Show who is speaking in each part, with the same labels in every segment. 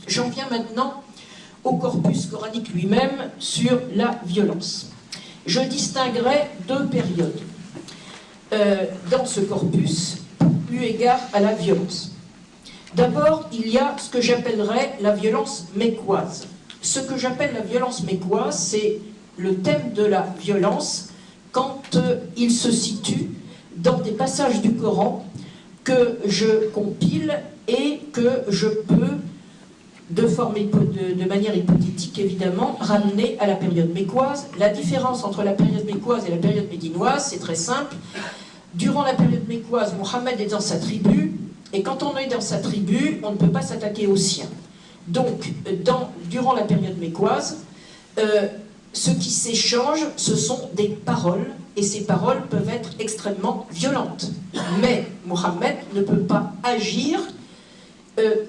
Speaker 1: J'en viens maintenant au corpus coranique lui-même sur la violence. Je distinguerai deux périodes dans ce corpus, eu égard à la violence. D'abord, il y a ce que j'appellerais la violence mécoise. Ce que j'appelle la violence mécoise, c'est le thème de la violence quand il se situe dans des passages du Coran que je compile et que je peux, de manière hypothétique évidemment, ramener à la période mécoise. La différence entre la période mécoise et la période médinoise, c'est très simple. Durant la période mécoise, Mohammed est dans sa tribu, et quand on est dans sa tribu, on ne peut pas s'attaquer aux siens. Donc, durant la période mécoise, ce qui s'échange, ce sont des paroles, et ces paroles peuvent être extrêmement violentes. Mais Mohammed ne peut pas agir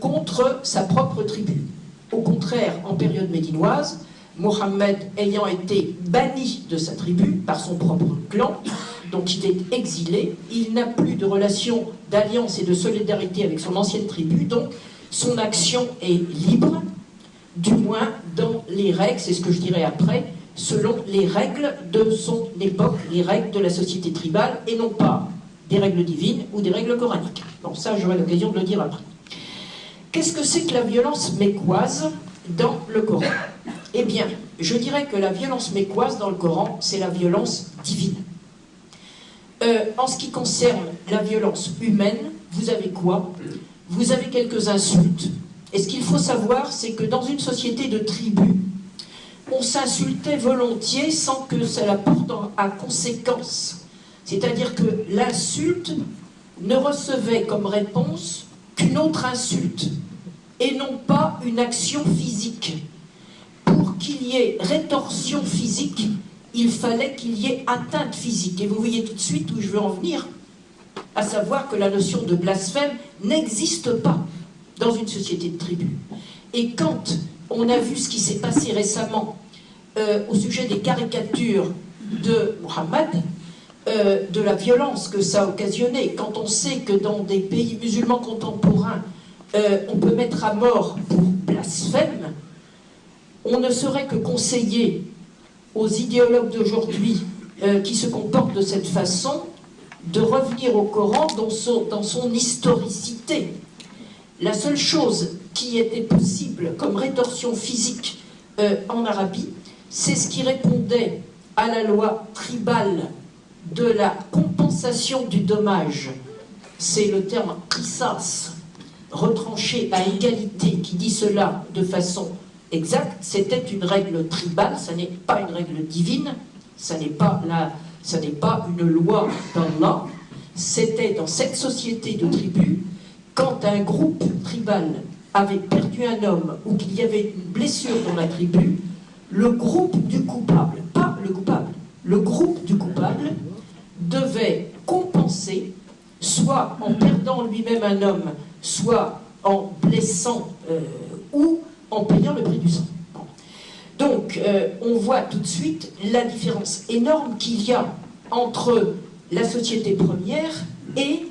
Speaker 1: contre sa propre tribu. Au contraire, en période médinoise, Mohammed ayant été banni de sa tribu par son propre clan, dont il est exilé, il n'a plus de relation d'alliance et de solidarité avec son ancienne tribu, donc son action est libre, du moins dans les règles, c'est ce que je dirai après, selon les règles de son époque, les règles de la société tribale, et non pas des règles divines ou des règles coraniques. Bon, ça j'aurai l'occasion de le dire après. Qu'est-ce que c'est que la violence mécoise dans le Coran? Eh bien, je dirais que la violence mécoise dans le Coran, c'est la violence divine. En ce qui concerne la violence humaine, vous avez quoi? Vous avez quelques insultes. Et ce qu'il faut savoir, c'est que dans une société de tribus, on s'insultait volontiers sans que cela porte à conséquence. C'est-à-dire que l'insulte ne recevait comme réponse qu'une autre insulte, et non pas une action physique. Pour qu'il y ait rétorsion physique, il fallait qu'il y ait atteinte physique. Et vous voyez tout de suite où je veux en venir, à savoir que la notion de blasphème n'existe pas dans une société de tribus. Et quand on a vu ce qui s'est passé récemment au sujet des caricatures de Mohammed, de la violence que ça a occasionné, quand on sait que dans des pays musulmans contemporains, on peut mettre à mort pour blasphème, on ne saurait que conseiller aux idéologues d'aujourd'hui qui se comportent de cette façon de revenir au Coran dans son historicité. La seule chose qui était possible comme rétorsion physique en Arabie, c'est ce qui répondait à la loi tribale de la compensation du dommage. C'est le terme qisas, retranché à égalité, qui dit cela de façon exacte. C'était une règle tribale, ça n'est pas une règle divine, ça n'est pas une loi d'Allah. C'était dans cette société de tribus, quand un groupe tribal avait perdu un homme ou qu'il y avait une blessure dans la tribu, le groupe du coupable, pas le coupable, le groupe du coupable devait compenser, soit en perdant lui-même un homme, soit en blessant ou en payant le prix du sang. Donc, on voit tout de suite la différence énorme qu'il y a entre la société première et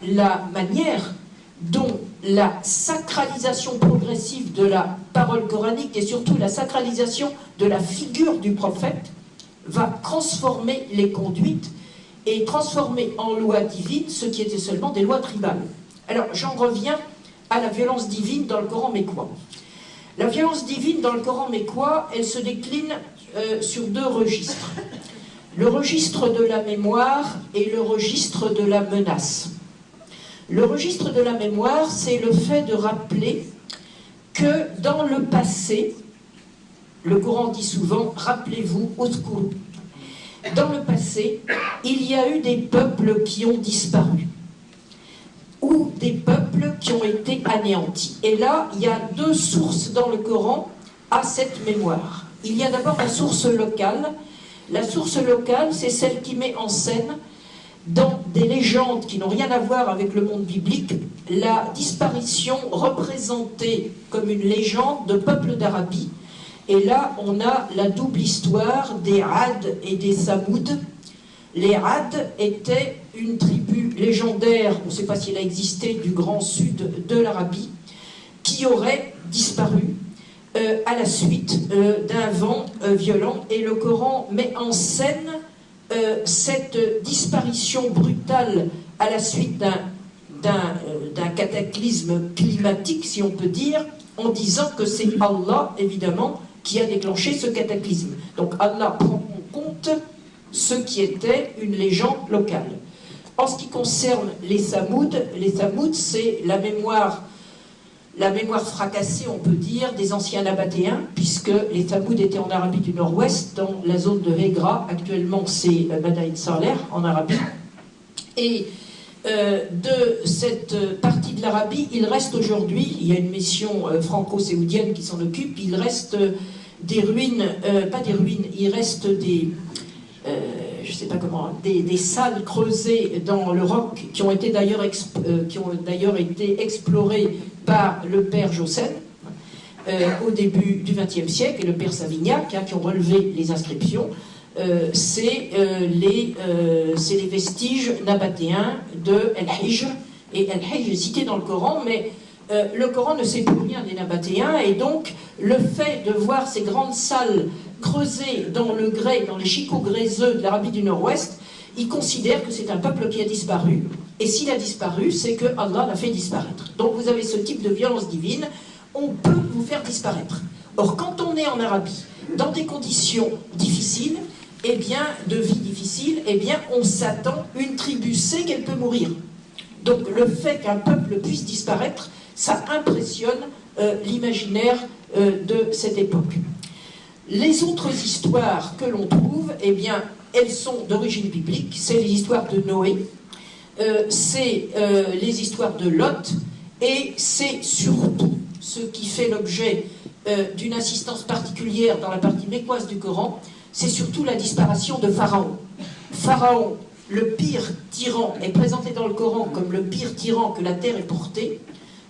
Speaker 1: la manière dont la sacralisation progressive de la parole coranique et surtout la sacralisation de la figure du prophète va transformer les conduites et transformer en loi divine ce qui était seulement des lois tribales. Alors, j'en reviens à la violence divine dans le Coran mécois. La violence divine dans le Coran mécois, elle se décline sur deux registres. Le registre de la mémoire et le registre de la menace. Le registre de la mémoire, c'est le fait de rappeler que dans le passé, le Coran dit souvent « rappelez-vous, uskuru ». Dans le passé, il y a eu des peuples qui ont disparu ou des peuples qui ont été anéantis. Et là, il y a deux sources dans le Coran à cette mémoire. Il y a d'abord la source locale. La source locale, c'est celle qui met en scène, dans des légendes qui n'ont rien à voir avec le monde biblique, la disparition représentée comme une légende de peuples d'Arabie. Et là, on a la double histoire des Ad et des Samoud. Les Ad étaient une tribu légendaire, on ne sait pas si elle a existé, du grand sud de l'Arabie, qui auraient disparu à la suite d'un vent violent. Et le Coran met en scène cette disparition brutale à la suite d'un cataclysme climatique, si on peut dire, en disant que c'est Allah, évidemment, qui a déclenché ce cataclysme. Donc Allah prend en compte ce qui était une légende locale. En ce qui concerne les Thamouds, c'est la mémoire fracassée, on peut dire, des anciens Nabatéens, puisque les Thamouds étaient en Arabie du Nord-Ouest, dans la zone de Hegra. Actuellement, c'est Madain Saleh, en Arabie. Et de cette partie de l'Arabie, il reste aujourd'hui, il y a une mission franco-saoudienne qui s'en occupe, il reste des ruines, pas des ruines, il reste des... je ne sais pas comment, des salles creusées dans le roc qui ont d'ailleurs été explorées par le père Jossen au début du XXe siècle et le père Savignac, qui ont relevé les inscriptions. C'est les vestiges nabatéens de El-Hijr. Et El-Hijr est cité dans le Coran, mais le Coran ne sait plus rien des Nabatéens, et donc le fait de voir ces grandes salles creusées dans le grès, dans les chicots gréseux de l'Arabie du Nord-Ouest, il considère que c'est un peuple qui a disparu. Et s'il a disparu, c'est que Allah l'a fait disparaître. Donc vous avez ce type de violence divine, on peut vous faire disparaître. Or, quand on est en Arabie, dans des conditions difficiles, eh bien, de vie difficile, eh bien, on s'attend, une tribu sait qu'elle peut mourir. Donc le fait qu'un peuple puisse disparaître, ça impressionne l'imaginaire de cette époque. Les autres histoires que l'on trouve, eh bien, elles sont d'origine biblique. C'est les histoires de Noé, c'est les histoires de Lot, et c'est surtout ce qui fait l'objet d'une insistance particulière dans la partie mécoise du Coran, c'est surtout la disparition de Pharaon. Pharaon, le pire tyran, est présenté dans le Coran comme le pire tyran que la terre ait porté,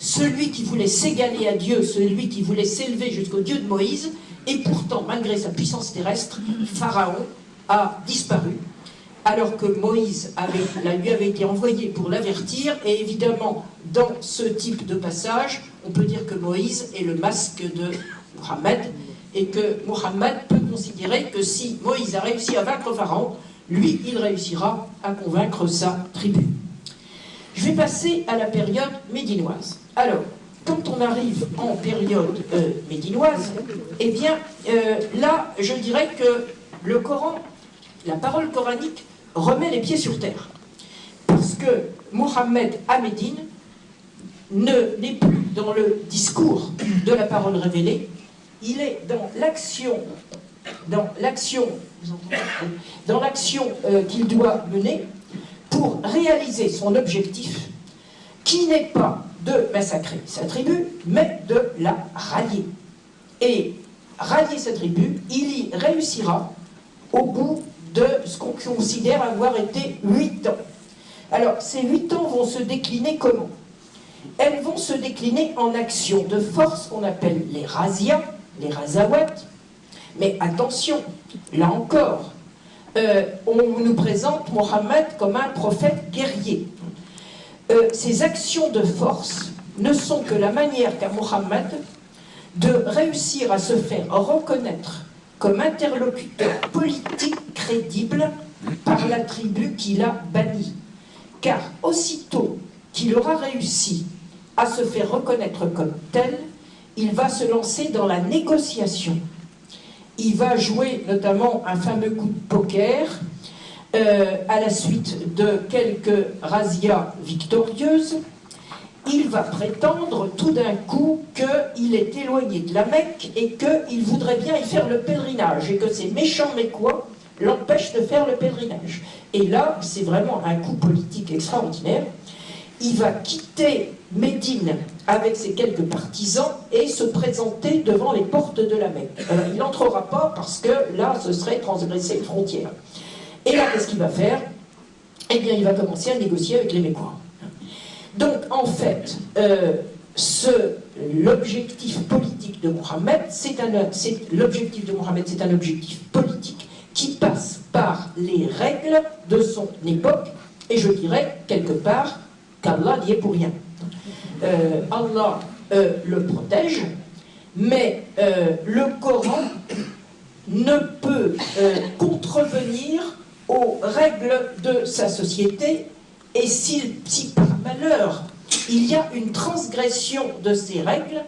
Speaker 1: celui qui voulait s'égaler à Dieu, celui qui voulait s'élever jusqu'au Dieu de Moïse, et pourtant, malgré sa puissance terrestre, Pharaon a disparu, alors que Moïse lui avait été envoyé pour l'avertir, et évidemment, dans ce type de passage, on peut dire que Moïse est le masque de Mohammed, et que Mohammed peut considérer que si Moïse a réussi à vaincre Pharaon, lui, il réussira à convaincre sa tribu. Je vais passer à la période médinoise. Alors, quand on arrive en période médinoise, eh bien, là, je dirais que le Coran, la parole coranique, remet les pieds sur terre. Parce que Mohammed à Médine n'est plus dans le discours de la parole révélée, il est dans l'action qu'il doit mener pour réaliser son objectif, qui n'est pas de massacrer sa tribu, mais de la rallier. Et rallier sa tribu, il y réussira au bout de ce qu'on considère avoir été 8 ans. Alors, ces 8 ans vont se décliner comment? Elles vont se décliner en actions de force qu'on appelle les razzias, les razawat. Mais attention, là encore, on nous présente Mohammed comme un prophète guerrier. Ces actions de force ne sont que la manière qu'a Mohammed de réussir à se faire reconnaître comme interlocuteur politique crédible par la tribu qu'il a bannie. Car aussitôt qu'il aura réussi à se faire reconnaître comme tel, il va se lancer dans la négociation. Il va jouer notamment un fameux coup de poker à la suite de quelques razzias victorieuses. Il va prétendre tout d'un coup qu'il est éloigné de la Mecque et qu'il voudrait bien y faire le pèlerinage et que ces méchants Mécois l'empêchent de faire le pèlerinage. Et là, c'est vraiment un coup politique extraordinaire. Il va quitter Médine avec ses quelques partisans et se présenter devant les portes de la Mecque. Il n'entrera pas parce que là, ce serait transgresser les frontières. Et là, qu'est-ce qu'il va faire? Eh bien, il va commencer à négocier avec les Mécois. Donc, en fait, l'objectif politique de Mohammed, c'est un objectif politique qui passe par les règles de son époque, et je dirais, quelque part, qu'Allah n'y est pour rien. Allah le protège, mais le Coran ne peut contrevenir aux règles de sa société, et si par malheur il y a une transgression de ces règles,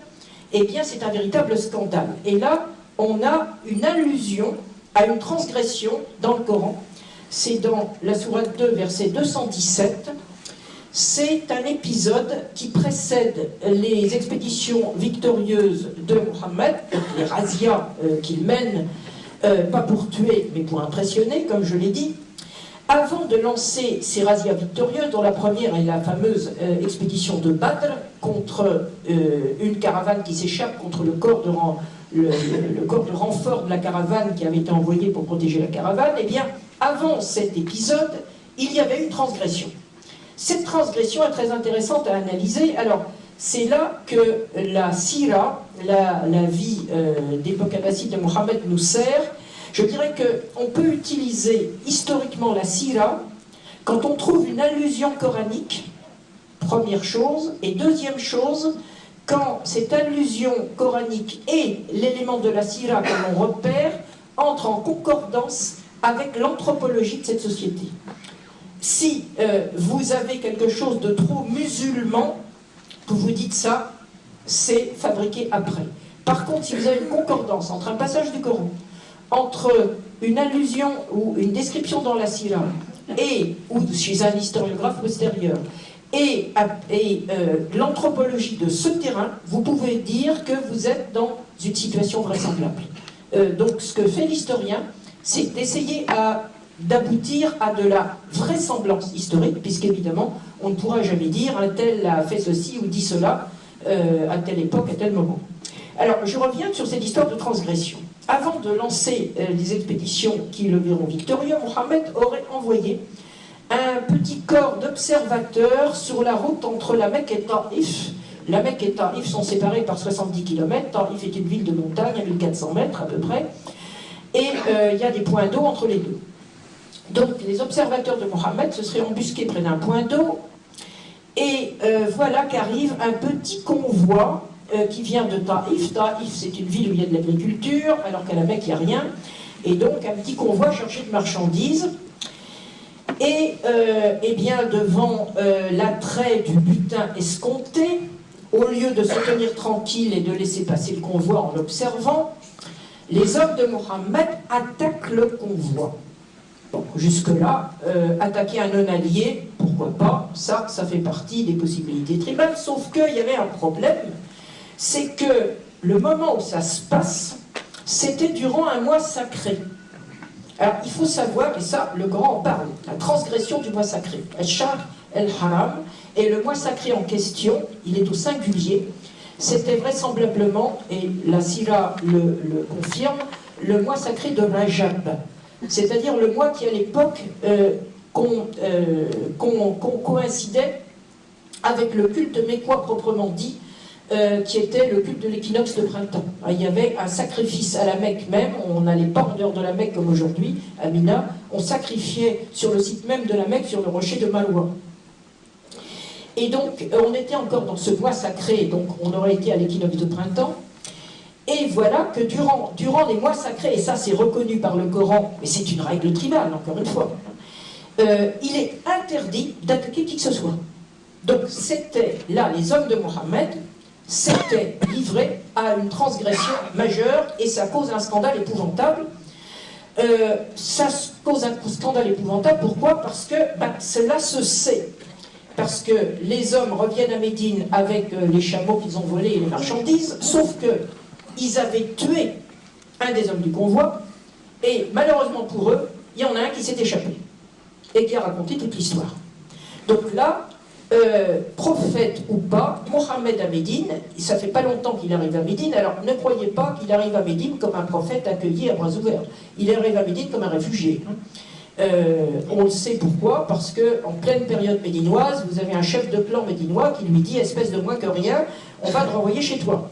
Speaker 1: eh bien c'est un véritable scandale. Et là, on a une allusion à une transgression dans le Coran. C'est dans la sourate 2, verset 217. C'est un épisode qui précède les expéditions victorieuses de Mohammed, les razzias qu'il mène, pas pour tuer, mais pour impressionner, comme je l'ai dit. Avant de lancer ces razzias victorieuses, dont la première est la fameuse expédition de Badr, contre une caravane qui s'échappe, contre le corps de renfort de la caravane qui avait été envoyé pour protéger la caravane, eh bien, avant cet épisode, il y avait une transgression. Cette transgression est très intéressante à analyser. Alors, c'est là que la sira, la vie d'époque abbasside de Mohammed nous sert. Je dirais qu'on peut utiliser historiquement la sira quand on trouve une allusion coranique, première chose, et deuxième chose, quand cette allusion coranique et l'élément de la sira que l'on repère entrent en concordance avec l'anthropologie de cette société. Si vous avez quelque chose de trop musulman, vous vous dites ça, c'est fabriqué après. Par contre, si vous avez une concordance entre un passage du Coran, entre une allusion ou une description dans la sira, ou chez un historiographe postérieur, et l'anthropologie de ce terrain, vous pouvez dire que vous êtes dans une situation vraisemblable. Donc ce que fait l'historien, c'est d'essayer d'aboutir à de la vraisemblance historique, puisqu'évidemment, on ne pourra jamais dire un tel a fait ceci ou dit cela à telle époque, à tel moment. Alors, je reviens sur cette histoire de transgression. Avant de lancer les expéditions qui le verront victorieux, Mohammed aurait envoyé un petit corps d'observateurs sur la route entre la Mecque et Taïf. La Mecque et Taïf sont séparés par 70 km. Taïf est une ville de montagne à 1400 mètres à peu près. Et il y a des points d'eau entre les deux. Donc les observateurs de Mohammed se seraient embusqués près d'un point d'eau. Et voilà qu'arrive un petit convoi qui vient de Taïf. Taïf, c'est une ville où il y a de l'agriculture, alors qu'à la Mecque, il n'y a rien. Et donc, un petit convoi chargé de marchandises. Et eh bien, devant l'attrait du butin escompté, au lieu de se tenir tranquille et de laisser passer le convoi en l'observant, les hommes de Mohammed attaquent le convoi. Bon, jusque-là, attaquer un non-allié, pourquoi pas, ça fait partie des possibilités tribales, sauf qu'il y avait un problème, c'est que le moment où ça se passe, c'était durant un mois sacré. Alors, il faut savoir, et ça, le Coran en parle, la transgression du mois sacré, Al-Shahr al-Haram, et le mois sacré en question, il est au singulier, c'était vraisemblablement, et la Sira le confirme, le mois sacré de Rajab, c'est-à-dire le mois qui, à l'époque, coïncidait avec le culte mécois proprement dit, qui était le culte de l'équinoxe de printemps. Il y avait un sacrifice à la Mecque même, on n'allait pas en dehors de la Mecque comme aujourd'hui, à Mina, on sacrifiait sur le site même de la Mecque, sur le rocher de Malouan. Et donc, on était encore dans ce mois sacré, donc on aurait été à l'équinoxe de printemps, et voilà que durant les mois sacrés, et ça c'est reconnu par le Coran, mais c'est une règle tribale, encore une fois, il est interdit d'attaquer qui que ce soit. Donc c'était là, les hommes de Mohammed s'étaient livrés à une transgression majeure, et ça cause un scandale épouvantable. Ça cause un scandale épouvantable, pourquoi? Parce que cela se sait. Parce que les hommes reviennent à Médine avec les chameaux qu'ils ont volés et les marchandises, sauf qu'ils avaient tué un des hommes du convoi, et malheureusement pour eux, il y en a un qui s'est échappé, et qui a raconté toute l'histoire. Donc là, prophète ou pas, Mohammed à Médine, ça fait pas longtemps qu'il arrive à Médine, alors ne croyez pas qu'il arrive à Médine comme un prophète accueilli à bras ouverts. Il arrive à Médine comme un réfugié. On le sait pourquoi, parce qu'en pleine période médinoise, vous avez un chef de clan médinois qui lui dit « espèce de moins que rien, on va te renvoyer chez toi ».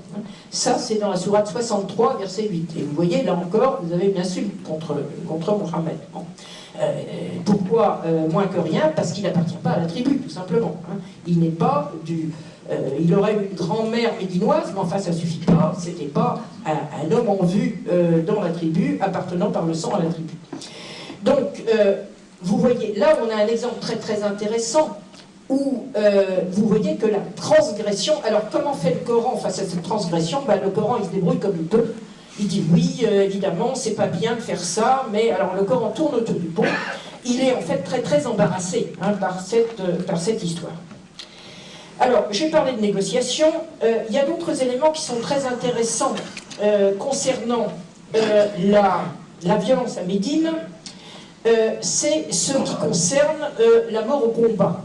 Speaker 1: Ça, c'est dans la sourate 63, verset 8. Et vous voyez, là encore, vous avez une insulte contre Mohammed. Pourquoi moins que rien? Parce qu'il n'appartient pas à la tribu, tout simplement. Il n'est pas il aurait une grand-mère médinoise, mais enfin ça ne suffit pas, c'était pas un homme en vue dans la tribu, appartenant par le sang à la tribu. Donc, vous voyez, là on a un exemple très très intéressant, où vous voyez que la transgression, alors comment fait le Coran face à cette transgression? Ben, le Coran il se débrouille comme il peut, il dit oui, évidemment, c'est pas bien de faire ça, mais alors le Coran tourne autour du pot, il est en fait très très embarrassé hein, par cette histoire. Alors, j'ai parlé de négociation, il y a d'autres éléments qui sont très intéressants concernant la violence à Médine, c'est ce qui concerne la mort au combat.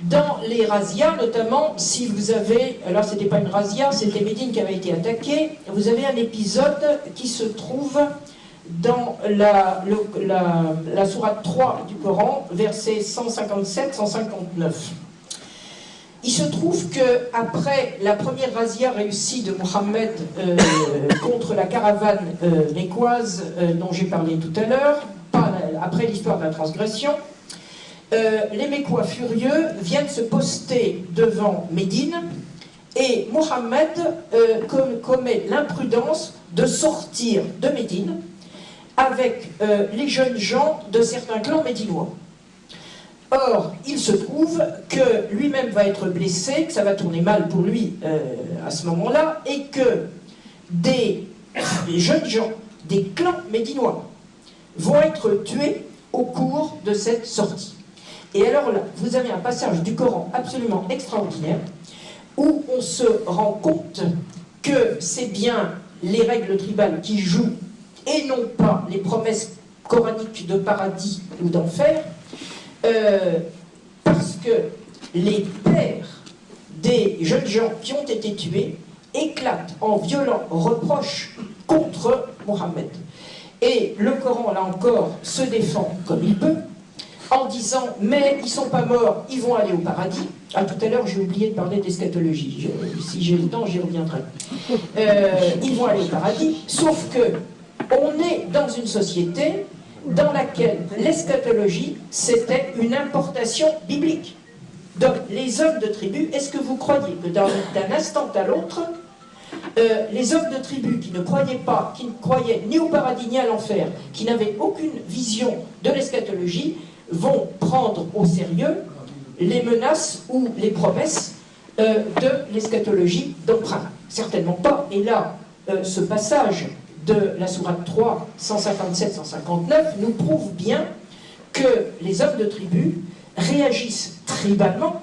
Speaker 1: Dans les razzias, notamment, si vous avez, alors c'était pas une razzia, c'était Médine qui avait été attaquée, vous avez un épisode qui se trouve dans la sourate 3 du Coran, versets 157-159. Il se trouve qu'après la première razzia réussie de Mohammed contre la caravane mécoise dont j'ai parlé tout à l'heure, après l'histoire de la transgression, les Mécois furieux viennent se poster devant Médine et Mohammed commet l'imprudence de sortir de Médine avec les jeunes gens de certains clans médinois. Or, il se trouve que lui-même va être blessé, que ça va tourner mal pour lui à ce moment-là, et que des jeunes gens, des clans médinois, vont être tués au cours de cette sortie. Et alors là, vous avez un passage du Coran absolument extraordinaire, où on se rend compte que c'est bien les règles tribales qui jouent, et non pas les promesses coraniques de paradis ou d'enfer, parce que les pères des jeunes gens qui ont été tués éclatent en violents reproches contre Mohammed. Et le Coran, là encore, se défend comme il peut, en disant « mais ils ne sont pas morts, ils vont aller au paradis ». Ah, tout à l'heure, j'ai oublié de parler d'eschatologie. Si j'ai le temps, j'y reviendrai. Ils vont aller au paradis, sauf que on est dans une société dans laquelle l'eschatologie, c'était une importation biblique. Donc, les hommes de tribu, est-ce que vous croyez que d'un instant à l'autre, les hommes de tribu qui ne croyaient pas, qui ne croyaient ni au paradis ni à l'enfer, qui n'avaient aucune vision de l'eschatologie, vont prendre au sérieux les menaces ou les promesses de l'eschatologie d'emprunt? Certainement pas. Et là, ce passage de la sourate 3, 157-159, nous prouve bien que les hommes de tribu réagissent tribalement.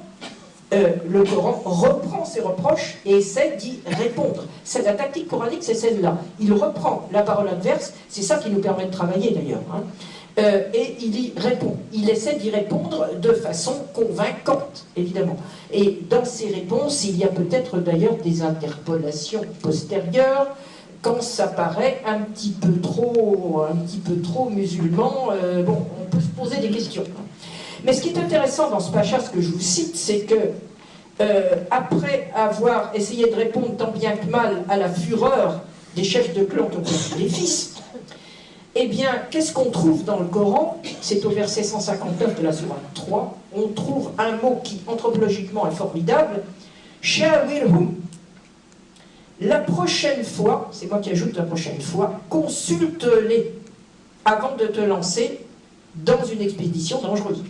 Speaker 1: Le Coran reprend ses reproches et essaie d'y répondre. C'est la tactique coranique, c'est celle-là. Il reprend la parole adverse, c'est ça qui nous permet de travailler d'ailleurs, hein. Et il y répond. Il essaie d'y répondre de façon convaincante, évidemment. Et dans ces réponses, il y a peut-être d'ailleurs des interpolations postérieures, quand ça paraît un petit peu trop musulman, bon, on peut se poser des questions. Mais ce qui est intéressant dans ce pacha, ce que je vous cite, c'est que après avoir essayé de répondre tant bien que mal à la fureur des chefs de clan qui ont perdu les fils, eh bien, qu'est-ce qu'on trouve dans le Coran? C'est au verset 159 de la sourate 3, on trouve un mot qui, anthropologiquement, est formidable, « Shawirhum ». La prochaine fois, c'est moi qui ajoute la prochaine fois, consulte-les avant de te lancer dans une expédition dangereuse.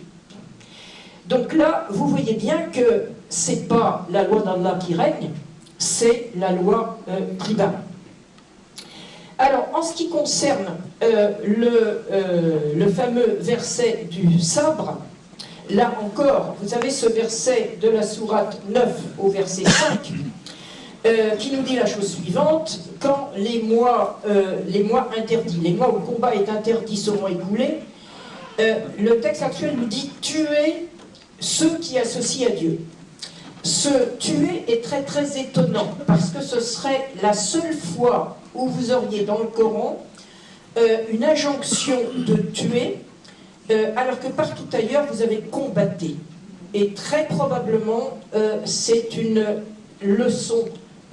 Speaker 1: Donc là, vous voyez bien que c'est pas la loi d'Allah qui règne, c'est la loi tribale. Alors, en ce qui concerne le fameux verset du sabre, là encore, vous avez ce verset de la sourate 9 au verset 5, qui nous dit la chose suivante: quand les mois interdits, les mois où le combat est interdit seront écoulés, le texte actuel nous dit tuer ceux qui associent à Dieu. Ce tuer est très très étonnant, parce que ce serait la seule fois où vous auriez dans le Coran une injonction de tuer, alors que partout ailleurs vous avez combatté. Et très probablement c'est une leçon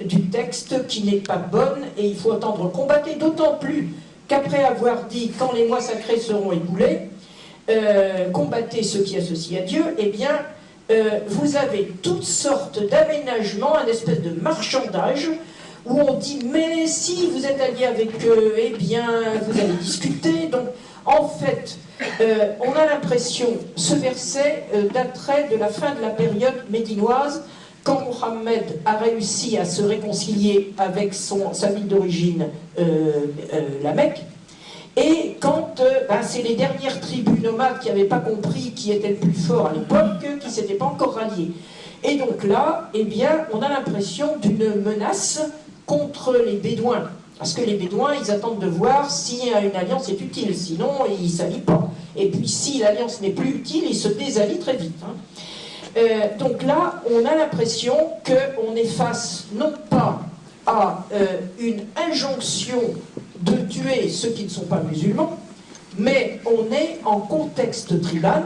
Speaker 1: du texte qui n'est pas bonne, et il faut entendre combattre, d'autant plus qu'après avoir dit quand les mois sacrés seront écoulés, combattez ceux qui associent à Dieu, eh bien vous avez toutes sortes d'aménagements, un espèce de marchandage, où on dit, mais si vous êtes allié avec eux, eh bien, vous allez discuter. Donc, en fait, on a l'impression, ce verset daterait de la fin de la période médinoise, quand Mohammed a réussi à se réconcilier avec sa ville d'origine, la Mecque, et quand c'est les dernières tribus nomades qui n'avaient pas compris qui était le plus fort à l'époque, qui ne s'étaient pas encore ralliés. Et donc là, eh bien, on a l'impression d'une menace contre les Bédouins. Parce que les Bédouins, ils attendent de voir si une alliance est utile, sinon ils ne s'allient pas. Et puis si l'alliance n'est plus utile, ils se désallient très vite. Donc là, on a l'impression qu'on est face non pas à une injonction de tuer ceux qui ne sont pas musulmans, mais on est en contexte tribal,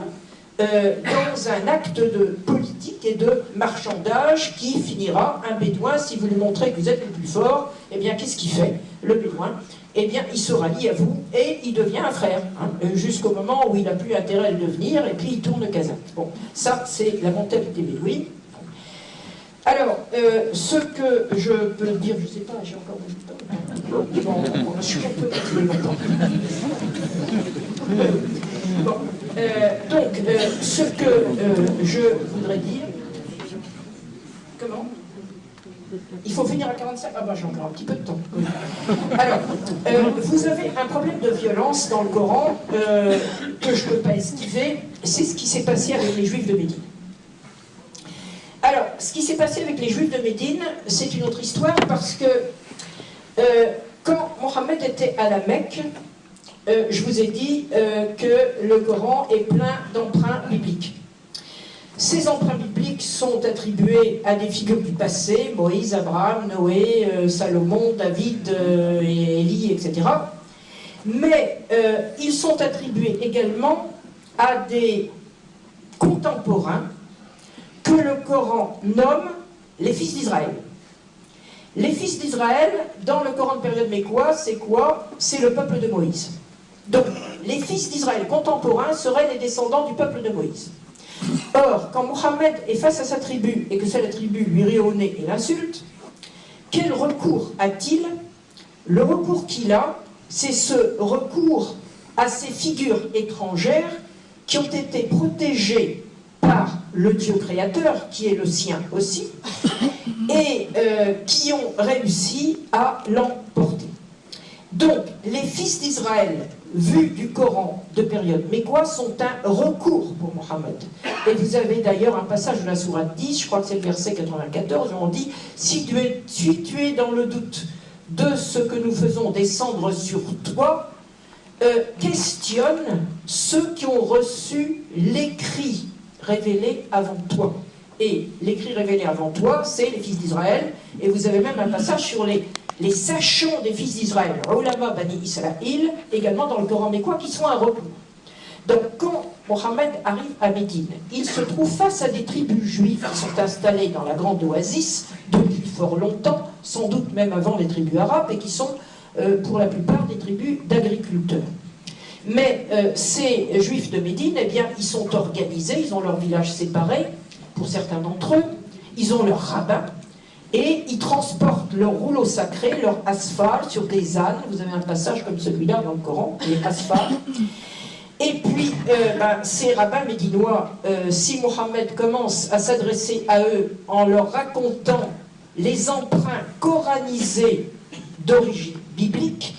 Speaker 1: dans un acte de politique et de marchandage qui finira, un bédouin, si vous lui montrez que vous êtes le plus fort, eh bien qu'est-ce qu'il fait, le bédouin? Eh bien il se rallie à vous et il devient un frère, jusqu'au moment où il n'a plus intérêt à le devenir et puis il tourne kazakh. Bon, ça c'est la mentalité bédouine. Alors, ce que je peux dire, je ne sais pas, j'ai encore du temps. Bon, je suis un peu longtemps. Bon, donc, ce que je voudrais dire... Comment? Il faut finir à 45? Ah ben j'ai encore un petit peu de temps. Alors, vous avez un problème de violence dans le Coran que je ne peux pas esquiver. C'est ce qui s'est passé avec les Juifs de Médine. Alors, ce qui s'est passé avec les Juifs de Médine, c'est une autre histoire parce que quand Mohammed était à la Mecque, je vous ai dit que le Coran est plein d'emprunts bibliques. Ces emprunts bibliques sont attribués à des figures du passé, Moïse, Abraham, Noé, Salomon, David, et Élie, etc. Mais ils sont attribués également à des contemporains que le Coran nomme les fils d'Israël. Les fils d'Israël, dans le Coran de période mécoise, c'est quoi? C'est le peuple de Moïse. Donc, les fils d'Israël contemporains seraient les descendants du peuple de Moïse. Or, quand Mohammed est face à sa tribu, et que cette tribu lui rit au nez et l'insulte, quel recours a-t-il? Le recours qu'il a, c'est ce recours à ces figures étrangères qui ont été protégées par le Dieu créateur, qui est le sien aussi, et qui ont réussi à l'emporter. Donc, les fils d'Israël, vus du Coran de période mécoise, sont un recours pour Mohammed. Et vous avez d'ailleurs un passage de la sourate 10, je crois que c'est le verset 94, où on dit « Si tu es dans le doute de ce que nous faisons descendre sur toi, questionne ceux qui ont reçu l'écrit révélé avant toi. » Et l'écrit révélé avant toi, c'est les fils d'Israël. Et vous avez même un passage sur les sachants des fils d'Israël, Ulama Bani Israël, également dans le Coran mécois, qui sont un recours. Donc quand Mohammed arrive à Médine, il se trouve face à des tribus juives qui sont installées dans la grande oasis depuis fort longtemps, sans doute même avant les tribus arabes, et qui sont pour la plupart des tribus d'agriculteurs. Mais ces juifs de Médine, eh bien, ils sont organisés, ils ont leur village séparé, pour certains d'entre eux, ils ont leur rabbin, et ils transportent leur rouleau sacré, leur asphalt, sur des ânes. Vous avez un passage comme celui-là dans le Coran, les asphalt. Et puis, ces rabbins médinois, si Mohammed commence à s'adresser à eux en leur racontant les emprunts coranisés d'origine biblique,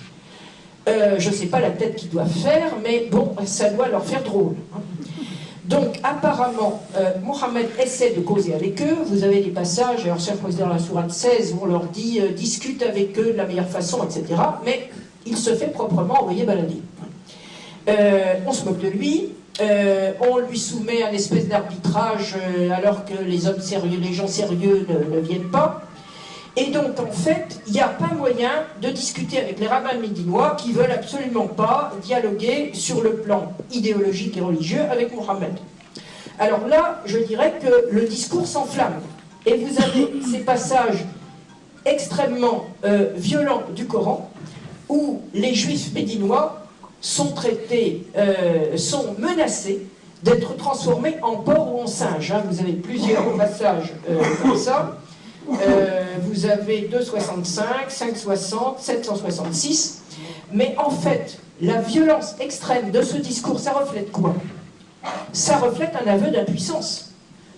Speaker 1: je ne sais pas la tête qu'ils doivent faire, mais bon, ça doit leur faire drôle. Donc, apparemment, Mohammed essaie de causer avec eux. Vous avez des passages, alors c'est dans la sourate 16, où on leur dit « discute avec eux de la meilleure façon », etc. Mais il se fait proprement envoyer balader. On se moque de lui, on lui soumet un espèce d'arbitrage alors que les hommes sérieux, les gens sérieux ne viennent pas. Et donc, en fait, il n'y a pas moyen de discuter avec les rabbins médinois qui ne veulent absolument pas dialoguer sur le plan idéologique et religieux avec Mohammed. Alors là, je dirais que le discours s'enflamme. Et vous avez ces passages extrêmement violents du Coran où les juifs médinois sont traités, sont menacés d'être transformés en porc ou en singe. Hein. Vous avez plusieurs passages comme ça. Vous avez 2,65, 5,60, 766. Mais en fait, la violence extrême de ce discours, ça reflète quoi? Ça reflète un aveu d'impuissance.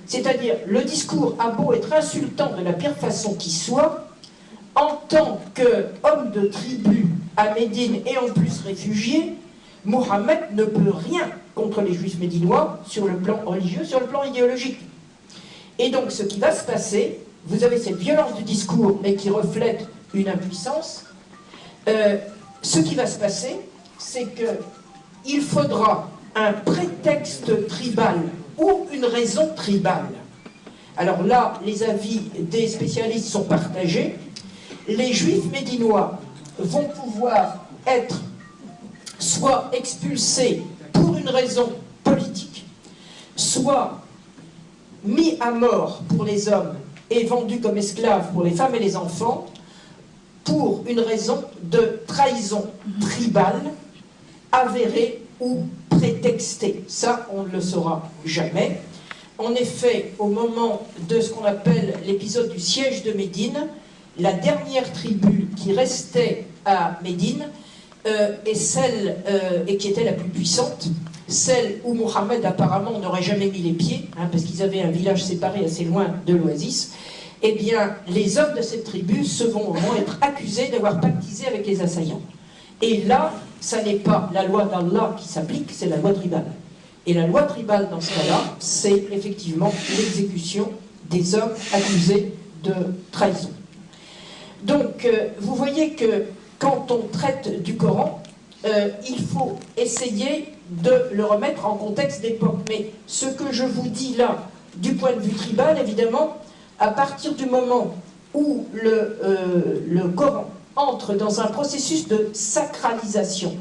Speaker 1: C'est-à-dire, le discours a beau être insultant de la pire façon qui soit, en tant qu'homme de tribu à Médine et en plus réfugié, Mohammed ne peut rien contre les juifs médinois sur le plan religieux, sur le plan idéologique. Et donc, ce qui va se passer, vous avez cette violence du discours, mais qui reflète une impuissance. Ce qui va se passer, c'est qu'il faudra un prétexte tribal ou une raison tribale. Alors là, les avis des spécialistes sont partagés. Les juifs médinois vont pouvoir être soit expulsés pour une raison politique, soit mis à mort pour les hommes et vendus comme esclaves pour les femmes et les enfants, pour une raison de trahison tribale, avérée ou prétextée. Ça, on ne le saura jamais. En effet, au moment de ce qu'on appelle l'épisode du siège de Médine, la dernière tribu qui restait à Médine est celle et qui était la plus puissante, celle où Mohammed apparemment n'aurait jamais mis les pieds, hein, parce qu'ils avaient un village séparé assez loin de l'oasis. Eh bien, les hommes de cette tribu vont être accusés d'avoir pactisé avec les assaillants. Et là, ça n'est pas la loi d'Allah qui s'applique, c'est la loi tribale. Et la loi tribale, dans ce cas-là, c'est effectivement l'exécution des hommes accusés de trahison. Donc, vous voyez que quand on traite du Coran, il faut essayer de le remettre en contexte d'époque. Mais ce que je vous dis là, du point de vue tribal, évidemment, à partir du moment où le Coran entre dans un processus de sacralisation,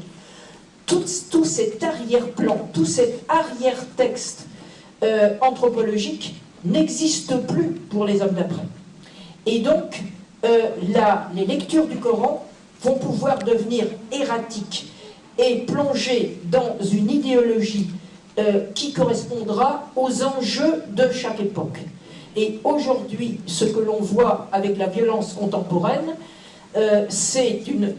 Speaker 1: tout cet arrière-plan, tout cet arrière-texte anthropologique n'existe plus pour les hommes d'après. Et donc, les lectures du Coran vont pouvoir devenir erratiques et plonger dans une idéologie qui correspondra aux enjeux de chaque époque. Et aujourd'hui, ce que l'on voit avec la violence contemporaine, c'est une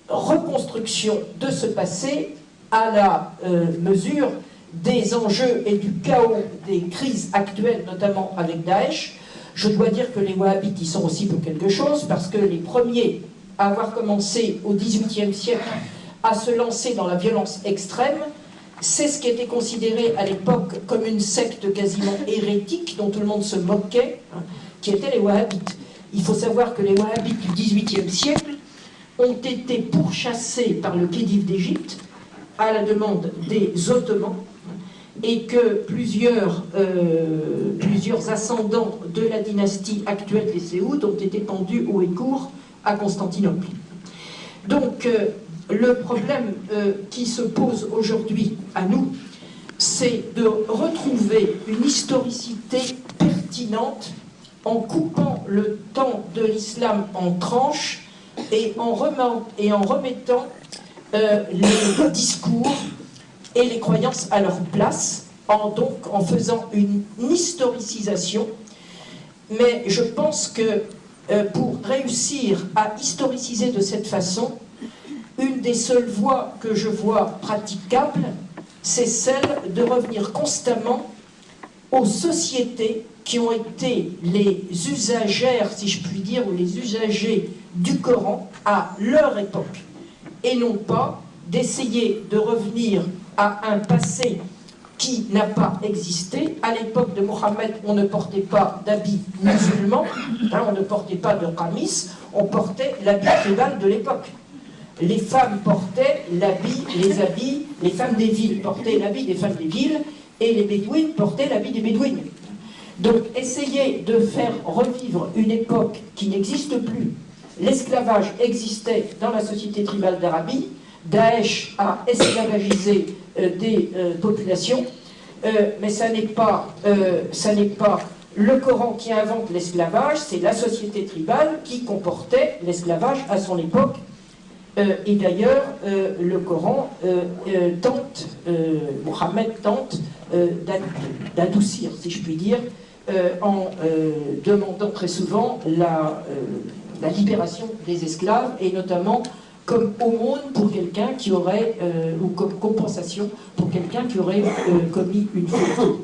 Speaker 1: reconstruction de ce passé à la mesure des enjeux et du chaos des crises actuelles, notamment avec Daesh. Je dois dire que les Wahhabites y sont aussi pour quelque chose, parce que les premiers à avoir commencé au XVIIIe siècle à se lancer dans la violence extrême, c'est ce qui était considéré à l'époque comme une secte quasiment hérétique, dont tout le monde se moquait, hein, qui étaient les Wahhabites. Il faut savoir que les Wahhabites du XVIIIe siècle ont été pourchassés par le Khedive d'Égypte à la demande des Ottomans, et que plusieurs ascendants de la dynastie actuelle des Séoudes ont été pendus haut et court à Constantinople. Donc, le problème qui se pose aujourd'hui à nous, c'est de retrouver une historicité pertinente en coupant le temps de l'islam en tranches et en remettant les discours et les croyances à leur place, en faisant une historicisation. Mais je pense que pour réussir à historiciser de cette façon, une des seules voies que je vois praticables, c'est celle de revenir constamment aux sociétés qui ont été les usagères, si je puis dire, ou les usagers du Coran à leur époque, et non pas d'essayer de revenir à un passé qui n'a pas existé. À l'époque de Mohammed, on ne portait pas d'habits musulmans, hein, on ne portait pas de qamis, on portait l'habit tribal de l'époque. Les femmes portaient les habits, les femmes des villes portaient l'habit des femmes des villes, et les bédouines portaient l'habit des bédouines. Donc, essayer de faire revivre une époque qui n'existe plus. L'esclavage existait dans la société tribale d'Arabie, Daesh a esclavagisé des populations, mais ça n'est pas le Coran qui invente l'esclavage, c'est la société tribale qui comportait l'esclavage à son époque. Et d'ailleurs, le Coran Mohammed tente d'adoucir, si je puis dire, en demandant très souvent la libération des esclaves, et notamment comme aumône pour quelqu'un qui aurait, ou comme compensation pour quelqu'un qui aurait commis une faute.